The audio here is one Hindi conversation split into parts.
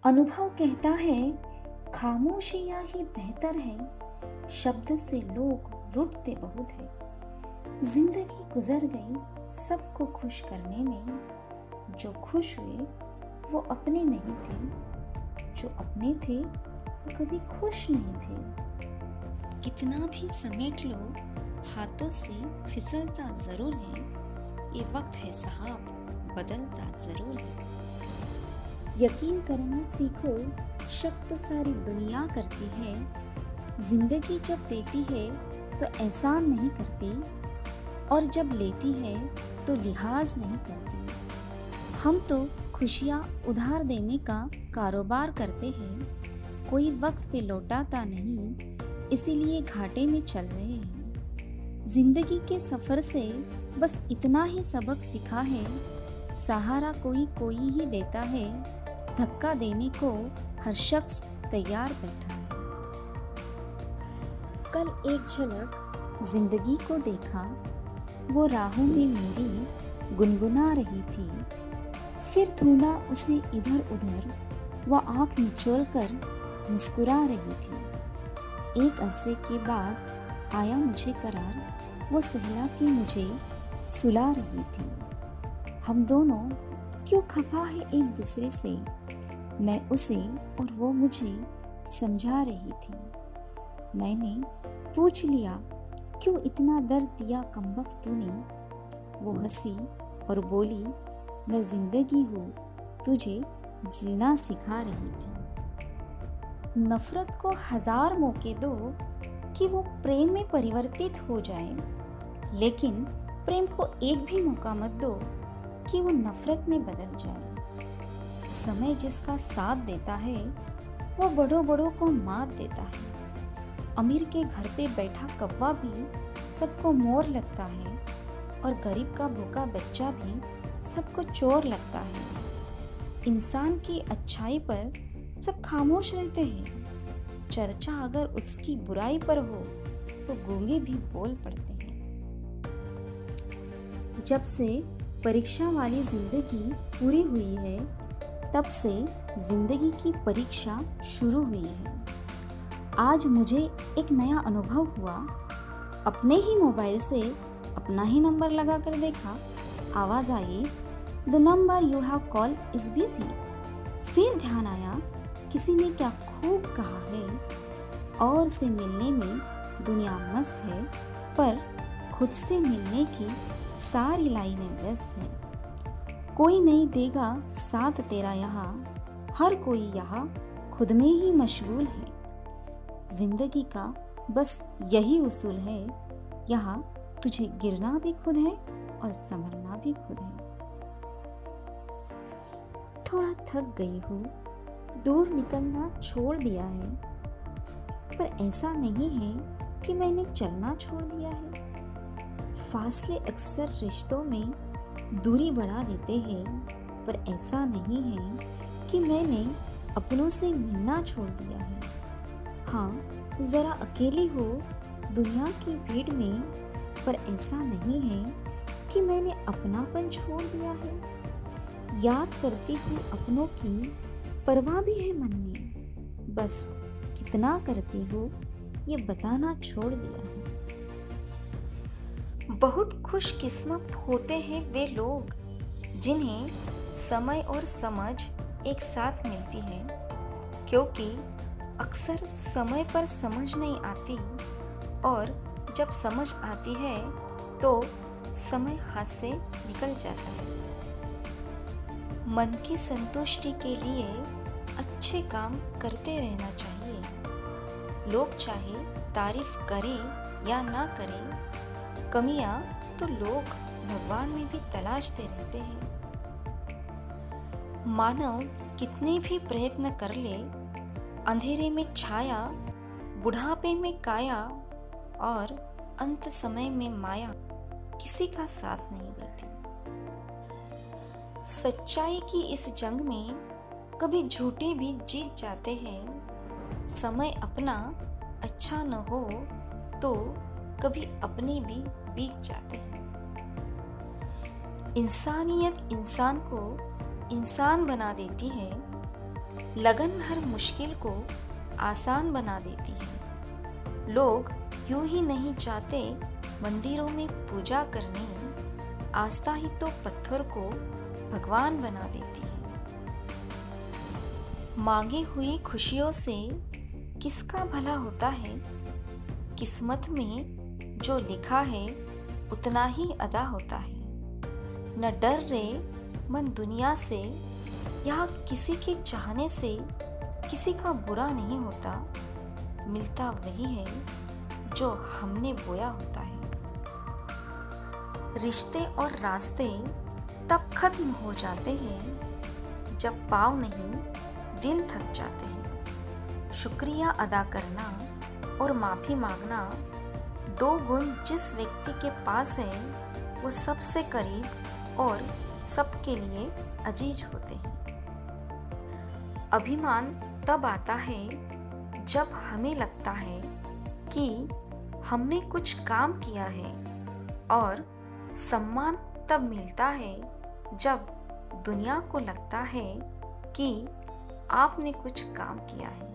अनुभव कहता है खामोशियाँ ही बेहतर है, शब्द से लोग रुठते बहुत है। जिंदगी गुजर गई सबको खुश करने में, जो खुश हुए वो अपने नहीं थे, जो अपने थे वो कभी खुश नहीं थे। कितना भी समेट लो हाथों से फिसलता जरूर है, ये वक्त है साहब बदलता जरूर है। यकीन करना सीखो, शक तो सारी दुनिया करती है। जिंदगी जब देती है तो एहसान नहीं करती, और जब लेती है तो लिहाज नहीं करती। हम तो खुशियाँ उधार देने का कारोबार करते हैं, कोई वक्त पे लौटाता नहीं, इसीलिए घाटे में चल रहे हैं। जिंदगी के सफर से बस इतना ही सबक सीखा है, सहारा कोई कोई ही देता है, धक्का देने को हर शख्स तैयार बैठा है। कल एक झलक जिंदगी को देखा, वो राहों में मेरी गुनगुना रही थी। फिर ढूंढा उसे इधर उधर, वो आंख मिचोल कर मुस्कुरा रही थी। एक अरसे के बाद आया मुझे करार, वो सहला के मुझे सुला रही थी। हम दोनों क्यों खफा है एक दूसरे से, मैं उसे और वो मुझे समझा रही थी। मैंने पूछ लिया क्यों इतना दर्द दिया कमबख्त तूने, वो हंसी और बोली मैं जिंदगी हूँ, तुझे जीना सिखा रही थी। नफरत को 1000 मौके दो कि वो प्रेम में परिवर्तित हो जाए, लेकिन प्रेम को एक भी मौका मत दो कि वो नफरत में बदल जाए। समय जिसका साथ देता है वो बड़ों बड़ों को मात देता है। अमीर के घर पे बैठा कौवा भी सबको मोर लगता है, और गरीब का भूखा बच्चा भी सबको चोर लगता है। इंसान की अच्छाई पर सब खामोश रहते हैं, चर्चा अगर उसकी बुराई पर हो तो गूंगे भी बोल पड़ते हैं। जब से परीक्षा वाली जिंदगी पूरी हुई है, तब से जिंदगी की परीक्षा शुरू हुई है। आज मुझे एक नया अनुभव हुआ। अपने ही मोबाइल से अपना ही नंबर लगा कर देखा, आवाज आई the number you have call is busy. फिर ध्यान आया किसी ने क्या खूब कहा है, और से मिलने में दुनिया मस्त है, पर खुद से मिलने की सारी लाइनें व्यस्त हैं। कोई नहीं देगा साथ तेरा यहाँ, हर कोई यहाँ खुद में ही मशगूल है। जिंदगी का बस यही उसूल है, यहाँ तुझे गिरना भी खुद है और संभलना भी खुद है। थोड़ा थक गई हूँ, दूर निकलना छोड़ दिया है, पर ऐसा नहीं है कि मैंने चलना छोड़ दिया है। फासले अक्सर रिश्तों में दूरी बढ़ा देते हैं, पर ऐसा नहीं है कि मैंने अपनों से मिलना छोड़ दिया है। हाँ, जरा अकेली हो दुनिया की भीड़ में, पर ऐसा नहीं है कि मैंने अपनापन छोड़ दिया है। याद करती हूँ अपनों की, परवाह भी है मन में, बस कितना करती हूँ ये बताना छोड़ दिया है। बहुत खुशकिस्मत होते हैं वे लोग जिन्हें समय और समझ एक साथ मिलती है, क्योंकि अक्सर समय पर समझ नहीं आती, और जब समझ आती है तो समय हाथ से निकल जाता है। मन की संतुष्टि के लिए अच्छे काम करते रहना चाहिए। लोग चाहे तारीफ करें या ना करें, कमियां तो लोग भगवान में भी तलाशते रहते हैं। मानव कितने भी प्रयत्न कर ले, अंधेरे में छाया, बुढ़ापे में काया, और अंत समय में माया किसी का साथ नहीं देती। सच्चाई की इस जंग में कभी झूठे भी जीत जाते हैं। समय अपना अच्छा न हो तो कभी अपने भी बीत जाते हैं। इंसानियत इंसान को इंसान बना देती है, लगन हर मुश्किल को आसान बना देती है। लोग यूं ही नहीं जाते मंदिरों में पूजा करने, आस्था ही तो पत्थर को भगवान बना देती है। मांगी हुई खुशियों से किसका भला होता है? किस्मत में जो लिखा है उतना ही अदा होता है। न डर रे मन दुनिया से, यहाँ किसी के चाहने से किसी का बुरा नहीं होता। मिलता वही है जो हमने बोया होता है। रिश्ते और रास्ते तब खत्म हो जाते हैं जब पाँव नहीं दिल थक जाते हैं। शुक्रिया अदा करना और माफ़ी मांगना दो गुण जिस व्यक्ति के पास है वो सबसे करीब और सबके लिए अजीज होते हैं। अभिमान तब आता है जब हमें लगता है कि हमने कुछ काम किया है, और सम्मान तब मिलता है जब दुनिया को लगता है कि आपने कुछ काम किया है।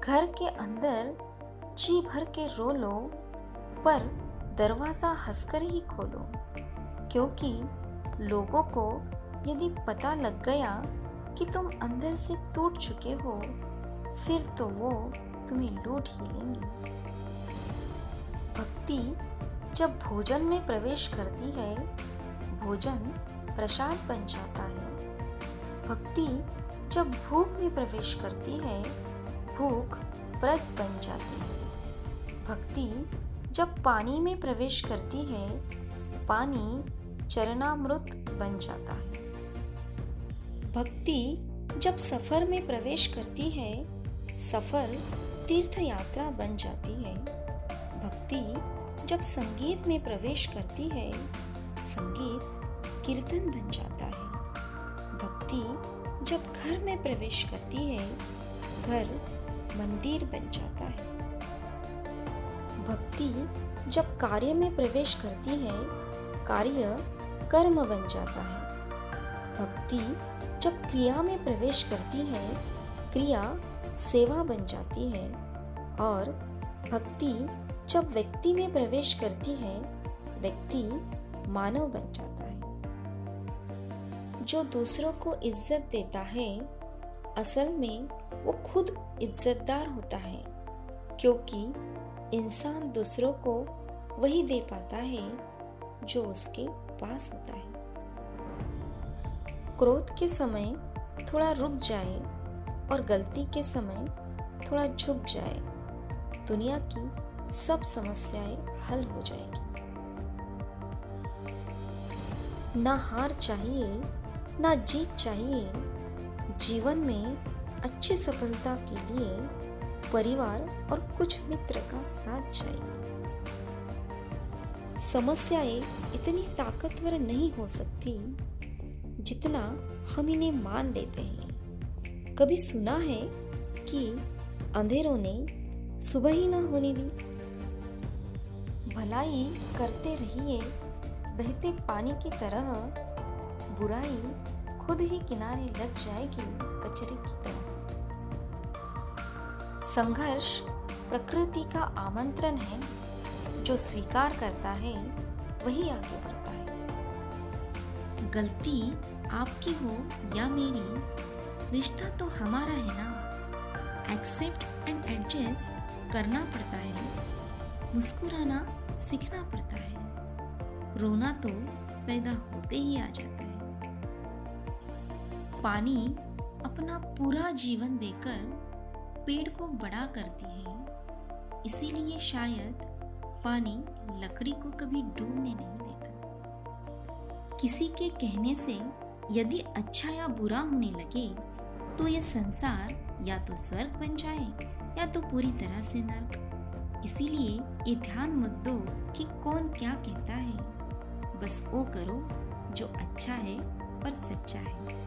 घर के अंदर जी भर के रो लो, पर दरवाज़ा हंसकर ही खोलो, क्योंकि लोगों को यदि पता लग गया कि तुम अंदर से टूट चुके हो, फिर तो वो तुम्हें लूट ही लेंगे। भक्ति जब भोजन में प्रवेश करती है, भोजन प्रसाद बन जाता है। भक्ति जब भूख में प्रवेश करती है, भूख व्रत बन जाती है। भक्ति जब पानी में प्रवेश करती है, पानी चरणामृत बन जाता है। भक्ति जब सफर में प्रवेश करती है, सफर तीर्थ यात्रा बन जाती है। भक्ति जब संगीत में प्रवेश करती है, संगीत कीर्तन बन जाता है। भक्ति जब घर में प्रवेश करती है, घर मंदिर बन जाता है। भक्ति जब कार्य में प्रवेश करती है, कार्य कर्म बन जाता है। भक्ति जब क्रिया में प्रवेश करती है, क्रिया सेवा बन जाती है। और भक्ति जब व्यक्ति में प्रवेश करती है, व्यक्ति मानव बन जाता है। जो दूसरों को इज्जत देता है, असल में वो खुद इज्जतदार होता है, क्योंकि इंसान दूसरों को वही दे पाता है जो उसके पास होता है। क्रोध के समय थोड़ा रुक जाए और गलती के समय थोड़ा झुक जाए, दुनिया की सब समस्याएं हल हो जाएगी। ना हार चाहिए, ना जीत चाहिए। जीवन में अच्छी सफलता के लिए परिवार और कुछ मित्र का साथ चाहिए। समस्याएं इतनी ताकतवर नहीं हो सकती जितना हम इन्हें मान लेते हैं। कभी सुना है कि अंधेरों ने सुबह ही न होने दी। भलाई करते रहिए बहते पानी की तरह, बुराई खुद ही किनारे लग जाएगी कचरे की तरह। संघर्ष प्रकृति का आमंत्रण है, जो स्वीकार करता है वही आगे बढ़ता है। गलती आपकी हो या मेरी, रिश्ता तो हमारा है ना। एक्सेप्ट एंड एडजस्ट करना पड़ता है, मुस्कुराना सीखना पड़ता है, रोना तो पैदा होते ही आ जाता है। पानी अपना पूरा जीवन देकर पेड़ को बड़ा करती है, इसीलिए शायद पानी लकड़ी को कभी डूबने नहीं देता। किसी के कहने से यदि अच्छा या बुरा होने लगे तो ये संसार या तो स्वर्ग बन जाए या तो पूरी तरह से नर्क। इसीलिए ये ध्यान मत दो कि कौन क्या कहता है, बस वो करो जो अच्छा है और सच्चा है।